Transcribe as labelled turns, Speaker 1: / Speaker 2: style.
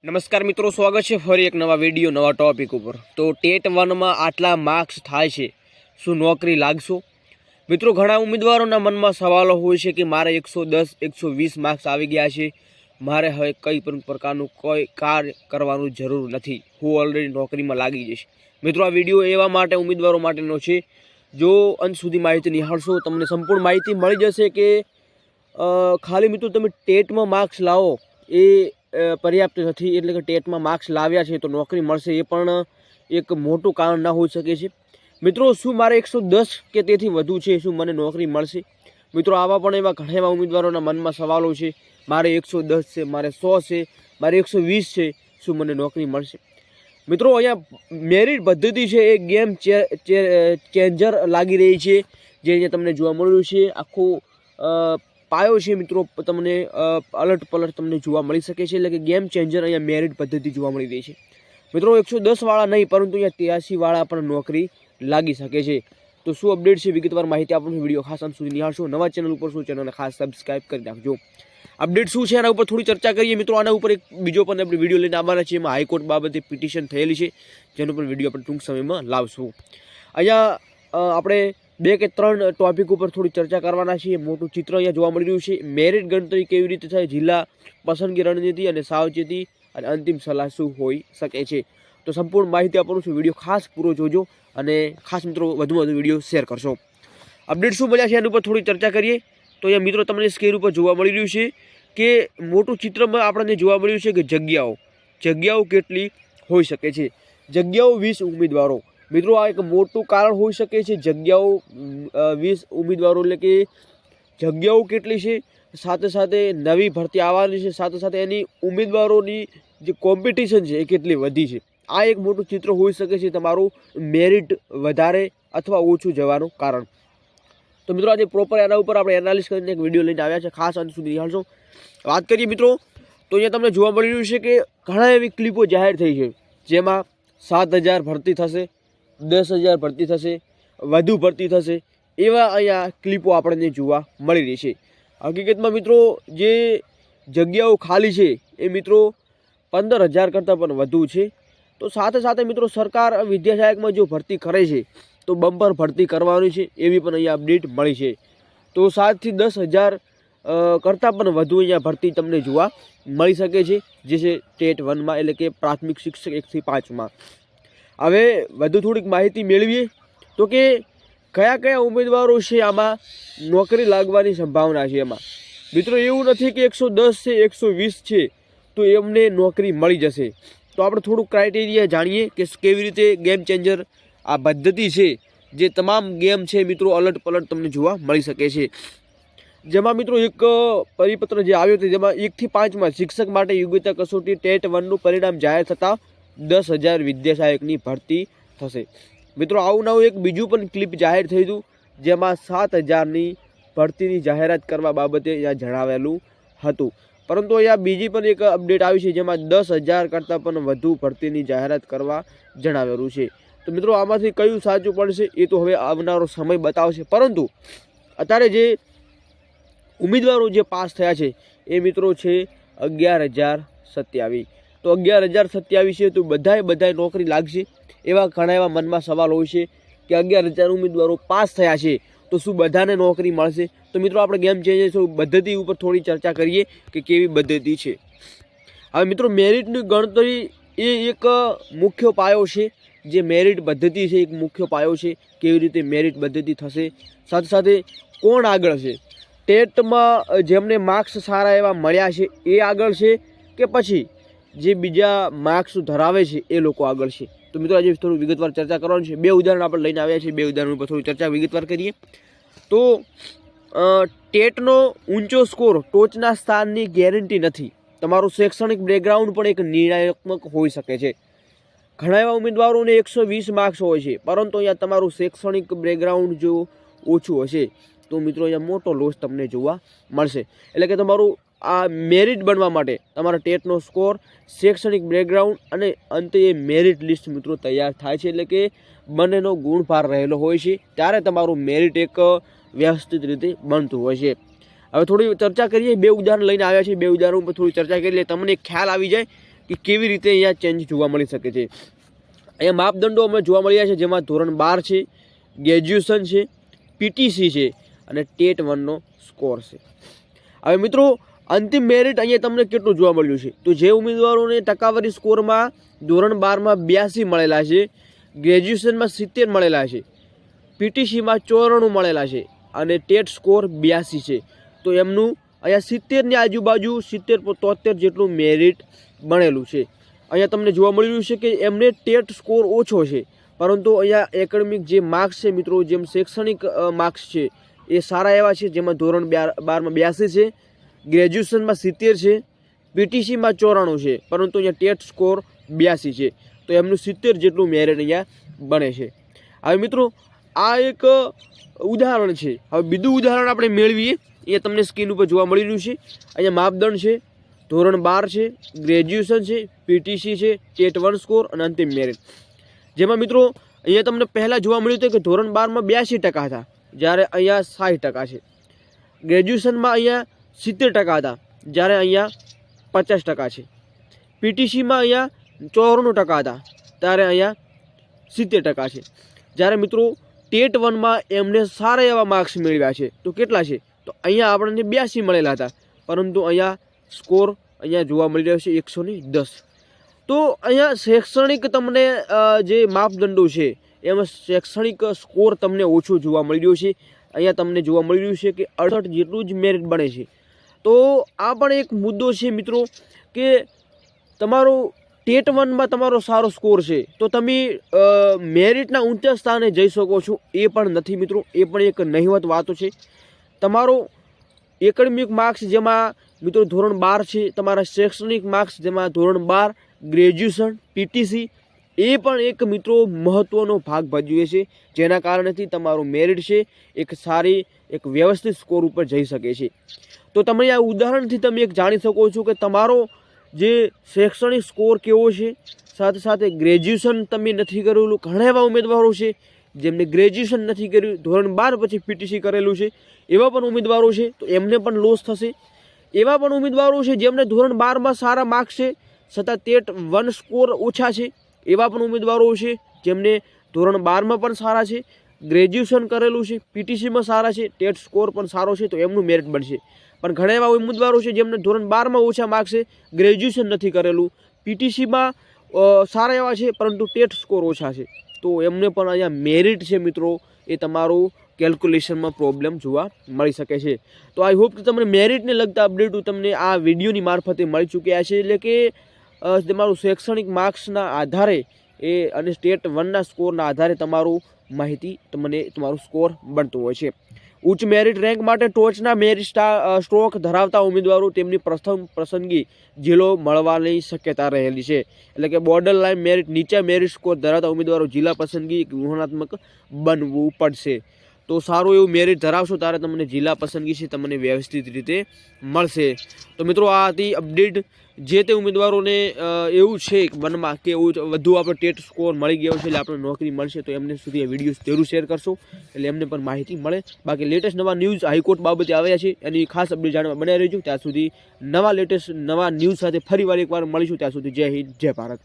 Speaker 1: નમસ્કાર મિત્રો, સ્વાગત છે ફરી એક નવા વિડીયો નવા ટોપિક ઉપર। તો ટેટ 1 માં આટલા માર્ક્સ થાય છે, શું નોકરી લાગશો? મિત્રો, ઘણા ઉમેદવારોના મનમાં સવાલો હોય છે કે મારે 110 120 માર્ક્સ આવી ગયા છે, મારે હવે કઈ પણ પ્રકારનું કોઈ કાર્ય કરવાનું જરૂર નથી, હું ઓલરેડી નોકરીમાં લાગી જઈશ। મિત્રો, આ વિડીયો એવા માટે ઉમેદવારો માટેનો છે, જો અંત સુધી માહિતી નિહાળશો તમને સંપૂર્ણ માહિતી મળી જશે કે ખાલી મિત્રો તમે ટેટમાં માર્ક્સ લાવો એ પર્યાપ્ત નથી, એટલે કે ટેટમાં માર્ક્સ લાવ્યા છે તો નોકરી મળશે એ પણ એક મોટું કારણ ના હોઈ શકે છે। મિત્રો, શું મારે 110 કે તેથી વધુ છે, શું મને નોકરી મળશે? મિત્રો, આવા પણ એવા ઘણા એવા ઉમેદવારોના મનમાં સવાલો છે, મારે 110 છે, મારે 100 છે, મારે 120 છે, શું મને નોકરી મળશે? મિત્રો, અહીંયા મેરિટ પદ્ધતિ છે એ ગેમ ચેન્જર લાગી રહી છે, જે અહીંયા તમને જોવા મળ્યું છે। આખું પાયો છે મિત્રો, તમને અલટ પલટ તમને જોવા મળી શકે છે, એટલે કે ગેમ ચેન્જર અહીંયા મેરિટ પદ્ધતિ જોવા મળી રહી છે। મિત્રો, 110 વાળા નહીં પરંતુ અહીંયા 83 વાળા પણ નોકરી લાગી શકે છે। તો શું અપડેટ છે, વિગતવાર માહિતી આપણને વિડીયો ખાસ અંત સુધી નિહાળશો। નવા ચેનલ ઉપર શું ચેનલને ખાસ સબસ્ક્રાઇબ કરી નાખજો। અપડેટ શું છે એના ઉપર થોડી ચર્ચા કરીએ મિત્રો। આના ઉપર એક બીજો પણ આપણે વિડીયો લઈને આવવાના છીએ, એમાં હાઈકોર્ટ બાબતે પિટિશન થયેલી છે, જેનો પણ વિડીયો આપણે ટૂંક સમયમાં લાવશું। અહીંયા આપણે 2 કે 3 ટોપિક ઉપર થોડી ચર્ચા કરવાના છીએ। મોટું ચિત્ર અહીંયા જોવા મળી રહ્યું છે, મેરિટ ગણતરી કેવી રીતે થાય, જિલ્લા પસંદગી રણનીતિ અને સાવચેતી અને અંતિમ સલાહ શું હોઈ શકે છે, તો સંપૂર્ણ માહિતી આપવાનું છે। વિડીયો ખાસ પૂરો જોજો અને ખાસ મિત્રો વધુમાં વધુ વિડીયો શેર કરશો। અપડેટ શું મળ્યા છે એના ઉપર થોડી ચર્ચા કરીએ। તો અહીંયા મિત્રો તમને સ્ક્રીન ઉપર જોવા મળી રહ્યું છે કે મોટું ચિત્રમાં આપણને જોવા મળ્યું છે કે જગ્યાઓ કેટલી હોઈ શકે છે? જગ્યાઓ 20 ઉમેદવારો। મિત્રો, આ એક મોટું કારણ હોઈ શકે છે, જગ્યાઓ 20 ઉમેદવારો, એટલે કે જગ્યાઓ કેટલી છે, સાથે સાથે નવી ભરતી આવવાની છે, સાથે સાથે એની ઉમેદવારોની જે કોમ્પિટિશન છે એ કેટલી વધી છે। આ એક મોટું ચિત્ર હોઈ શકે છે તમારું મેરિટ વધારે અથવા ઓછું જવાનું કારણ। તો મિત્રો, આજે પ્રોપર એના ઉપર આપણે એનાલિસિસ કરીને એક વિડીયો લઈને આવ્યા છે, ખાસ અંત સુધી નિહાળશો। વાત કરીએ મિત્રો, તો અહીંયા તમને જોવા મળી રહ્યું છે કે ઘણા એવી ક્લિપો જાહેર થઈ છે, જેમાં 7000 ભરતી થશે, 10,000 ભરતી થશે, વધુ ભરતી થશે, એવા અહીંયા ક્લિપો આપણને જોવા મળી રહી છે। હકીકતમાં મિત્રો, જે જગ્યાઓ ખાલી છે એ મિત્રો 15,000 કરતાં પણ વધુ છે। તો સાથે સાથે મિત્રો, સરકાર વિદ્યાસહાયકમાં જો ભરતી કરે છે તો બમ્પર ભરતી કરવાની છે, એવી પણ અહીંયા અપડેટ મળી છે। તો 7 થી 10,000 કરતાં પણ વધુ અહીંયા ભરતી તમને જોવા મળી શકે છે, જે છે ટેટ 1માં, એટલે કે પ્રાથમિક શિક્ષક 1 થી 5માં। હવે વધુ થોડીક માહિતી મેળવીએ તો કે કયા ઉમેદવારો છે આમાં નોકરી લાગવાની સંભાવના છે। એમાં મિત્રો એવું નથી કે 110 છે 120 છે તો એમને નોકરી મળી જશે। તો આપણે થોડુંક ક્રાઇટેરિયા જાણીએ કે કેવી રીતે ગેમ ચેન્જર આ પદ્ધતિ છે, જે તમામ ગેમ છે મિત્રો અલટ પલટ તમને જોવા મળી શકે છે। જેમાં મિત્રો એક પરિપત્ર જે આવ્યો હતો, જેમાં 1 થી 5માં શિક્ષક માટે યોગ્યતા કસોટી ટેટ 1નું પરિણામ જાહેર થતાં 10,000 વિદ્યાસહાયકની ભરતી થશે। મિત્રો, આવું નવું એક બીજું પણ ક્લિપ જાહેર થયું હતું, જેમાં 7,000ની ભરતીની જાહેરાત કરવા બાબતે અહીંયા જણાવેલું હતું, પરંતુ અહીંયા બીજી પણ એક અપડેટ આવી છે, જેમાં 10,000 કરતાં પણ વધુ ભરતીની જાહેરાત કરવા જણાવેલું છે। તો મિત્રો, આમાંથી કયું સાચું પડશે એ તો હવે આવનારો સમય બતાવશે, પરંતુ અત્યારે જે ઉમેદવારો જે પાસ થયા છે એ મિત્રો છે 11,027। તો 11,027 છે તો બધાય નોકરી લાગશે, એવા ઘણા એવા મનમાં સવાલ હોય છે કે 11,000 ઉમેદવારો પાસ થયા છે તો શું બધાને નોકરી મળશે? તો મિત્રો, આપણે ગેમ ચેન્જર પદ્ધતિ ઉપર થોડી ચર્ચા કરીએ કે કેવી પદ્ધતિ છે। હવે મિત્રો, મેરિટની ગણતરી એ એક મુખ્ય પાયો છે, જે મેરિટ પદ્ધતિ છે એક મુખ્ય પાયો છે, કેવી રીતે મેરિટ પદ્ધતિ થશે, સાથે સાથે કોણ આગળ છે, ટેટમાં જેમને માર્ક્સ સારા એવા મળ્યા છે એ આગળ છે કે પછી જે બીજા માર્ક્સ ધરાવે છે એ લોકો આગળ છે? તો મિત્રો, આજે થોડું વિગતવાર ચર્ચા કરવાની છે। 2 ઉદાહરણ આપણે લઈને આવ્યા છીએ, 2 ઉદાહરણ ઉપર થોડી ચર્ચા વિગતવાર કરીએ। તો ટેટનો ઊંચો સ્કોર ટોચના સ્થાનની ગેરંટી નથી, તમારું શૈક્ષણિક બેકગ્રાઉન્ડ પણ એક નિર્ણાયક હોઈ શકે છે। ઘણા એવા ઉમેદવારોને 120 માર્ક્સ હોય છે, પરંતુ અહીંયા તમારું શૈક્ષણિક બેકગ્રાઉન્ડ જો ઓછું હશે તો મિત્રો અહીંયા મોટો લોસ તમને જોવા મળશે। એટલે કે તમારું આ મેરિટ બનવા માટે તમારા ટેટનો સ્કોર, શૈક્ષણિક બેકગ્રાઉન્ડ અને અંતે એ મેરિટ લિસ્ટ મિત્રો તૈયાર થાય છે, એટલે કે બંનેનો ગુણભાર રહેલો હોય છે, ત્યારે તમારું મેરિટ એક વ્યવસ્થિત રીતે બનતું હોય છે। હવે થોડી ચર્ચા કરીએ, 2 ઉદાહરણ લઈને આવ્યા છે, 2 ઉદાહરણ ઉપર થોડી ચર્ચા કરી લે, તમને ખ્યાલ આવી જાય કે કેવી રીતે અહીંયા ચેન્જ જોવા મળી શકે છે. અહીંયા માપદંડો અમે જોવા મળ્યા છે, જેમાં ધોરણ 12 છે, ગ્રેજ્યુએશન છે, પીટીસી છે અને ટેટ 1નો સ્કોર છે. હવે મિત્રો અંતિમ મેરિટ અહીંયા તમને કેટલું જોવા મળ્યું છે, તો જે ઉમેદવારોને ટકાવારી સ્કોરમાં ધોરણ 12માં 82 મળેલા છે, ગ્રેજ્યુએશનમાં 70 મળેલા છે, પીટીસીમાં 94 મળેલા છે અને ટેટ સ્કોર 82 છે, તો એમનું અહીંયા 70ની આજુબાજુ 70-73 જેટલું મેરિટ બનેલું છે. અહીંયા તમને જોવા મળી રહ્યું છે કે એમને ટેટ સ્કોર ઓછો છે, પરંતુ અહીંયા એકેડમિક જે માર્ક્સ છે મિત્રો, જેમ શૈક્ષણિક માર્ક્સ છે એ સારા એવા છે, જેમાં ધોરણ 12માં 82 છે, ગ્રેજ્યુએશનમાં 70 છે, પીટીસીમાં 94 છે, પરંતુ અહીંયા ટેટ સ્કોર 82 છે, તો એમનું 70 જેટલું મેરિટ અહીંયા બને છે. હવે મિત્રો આ એક ઉદાહરણ છે. હવે બીજું ઉદાહરણ આપણે મેળવીએ, એ તમને સ્ક્રીન ઉપર જોવા મળી રહ્યું છે. અહીંયા માપદંડ છે, ધોરણ 12 છે, ગ્રેજ્યુએશન છે, પીટીસી છે, ટેટ 1 સ્કોર અને અંતિમ મેરિટ. જેમાં મિત્રો અહીંયા તમને પહેલાં જોવા મળ્યું હતું કે ધોરણ 12માં 82% હતા, જ્યારે અહીંયા 60% છે. ગ્રેજ્યુએશનમાં અહીંયા 70% હતા, જ્યારે અહીંયા 50% છે. પીટીસીમાં અહીંયા 94% હતા, ત્યારે અહીંયા 70% છે. જ્યારે મિત્રો ટેટ 1માં એમને સારા એવા માર્ક્સ મેળવ્યા છે, તો કેટલા છે, તો અહીંયા આપણને 82 મળેલા હતા, પરંતુ અહીંયા સ્કોર અહીંયા જોવા મળી રહ્યો છે 110. તો અહીંયા શૈક્ષણિક તમને જે માપદંડો છે એમાં શૈક્ષણિક સ્કોર તમને ઓછો જોવા મળી રહ્યો છે. અહીંયા તમને જોવા મળી રહ્યું છે કે 68 જેટલું જ મેરિટ બને છે. તો આ પણ એક મુદ્દો છે મિત્રો કે તમારો ટેટ 1માં તમારો સારો સ્કોર છે તો તમે મેરિટના ઊંચા સ્થાને જઈ શકો છો, એ પણ નથી મિત્રો, એ પણ એક નહિવત વાતો છે. તમારો એકેડમિક માર્ક્સ જેમાં મિત્રો ધોરણ 12 છે, તમારા શૈક્ષણિક માર્ક્સ જેમાં ધોરણ 12, ગ્રેજ્યુએશન, પીટીસી એ પણ એક મિત્રો મહત્ત્વનો ભાગ ભજવે છે, જેના કારણેથી તમારું મેરિટ છે એક સારી એક વ્યવસ્થિત સ્કોર ઉપર જઈ શકે છે. તો તમે આ ઉદાહરણથી તમે એક જાણી શકો છો કે તમારો જે શૈક્ષણિક સ્કોર કેવો છે, સાથે સાથે ગ્રેજ્યુએશન તમે નથી કરેલું. ઘણા એવા ઉમેદવારો છે જેમને ગ્રેજ્યુએશન નથી કર્યું, ધોરણ 12 પછી પીટીસી કરેલું છે, એવા પણ ઉમેદવારો છે, તો એમને પણ લોસ થશે. એવા પણ ઉમેદવારો છે જેમને ધોરણ 12માં સારા માર્ક્સ છે છતાં ટેટ 1 સ્કોર ઓછા છે, એવા પણ ઉમેદવારો છે જેમને ધોરણ 12માં પણ સારા છે, ગ્રેજ્યુએશન કરેલું છે, પીટીસીમાં સારા છે, ટેટ સ્કોર પણ સારો છે, તો એમનું મેરિટ બનશે. પણ ઘણા એવા ઉમેદવારો છે જેમને ધોરણ 12માં ઓછા માર્ક્સ છે, ગ્રેજ્યુએશન નથી કરેલું, પીટીસીમાં સારા એવા છે પરંતુ ટેટ સ્કોર ઓછા છે, તો એમને પણ અહીંયા મેરિટ છે મિત્રો એ તમારું કેલ્ક્યુલેશનમાં પ્રોબ્લેમ જોવા મળી શકે છે. તો આઈ હોપ કે તમને મેરિટને લગતા અપડેટો તમને આ વિડીયોની મારફતે મળી ચૂક્યા છે. એટલે કે તમારું શૈક્ષણિક માર્ક્સના આધારે એ અને ટેટ 1ના સ્કોરના આધારે તમારું માહિતી તમને તમારું સ્કોર બનતું હોય છે. ઉચ્ચ મેરિટ રેન્ક માટે ટોચના મેરિટ સ્ટ્રોક ધરાવતા ઉમેદવારો તેમની પ્રથમ પસંદગી જિલ્લો મળવાની શક્યતા રહેલી છે. એટલે કે બોર્ડર લાઇન મેરિટ નીચા મેરિટ સ્કોર ધરાવતા ઉમેદવારો જિલ્લા પસંદગી ગુણાત્મક બનવું પડશે. તો સારું એવું મેરિટ ધરાવશો ત્યારે તમને જિલ્લા પસંદગી છે તમને વ્યવસ્થિત રીતે મળશે. તો મિત્રો આ હતી અપડેટ. જે તે ઉમેદવારોને એવું છે મનમાં કે વધુ આપણે ટેટ સ્કોર મળી ગયો છે એટલે આપણે નોકરી મળશે, તો એમને સુધી આ વિડીયો જરૂર શેર કરશો એટલે એમને પણ માહિતી મળે. બાકી લેટેસ્ટ નવા ન્યૂઝ હાઈકોર્ટ બાબતે આવ્યા છે એની ખાસ અપડેટ જાણવા બનાવી રહેજો. ત્યાં સુધી નવા લેટેસ્ટ નવા ન્યૂઝ સાથે ફરીવાર એકવાર મળીશું. ત્યાં સુધી જય હિન્દ, જય ભારત.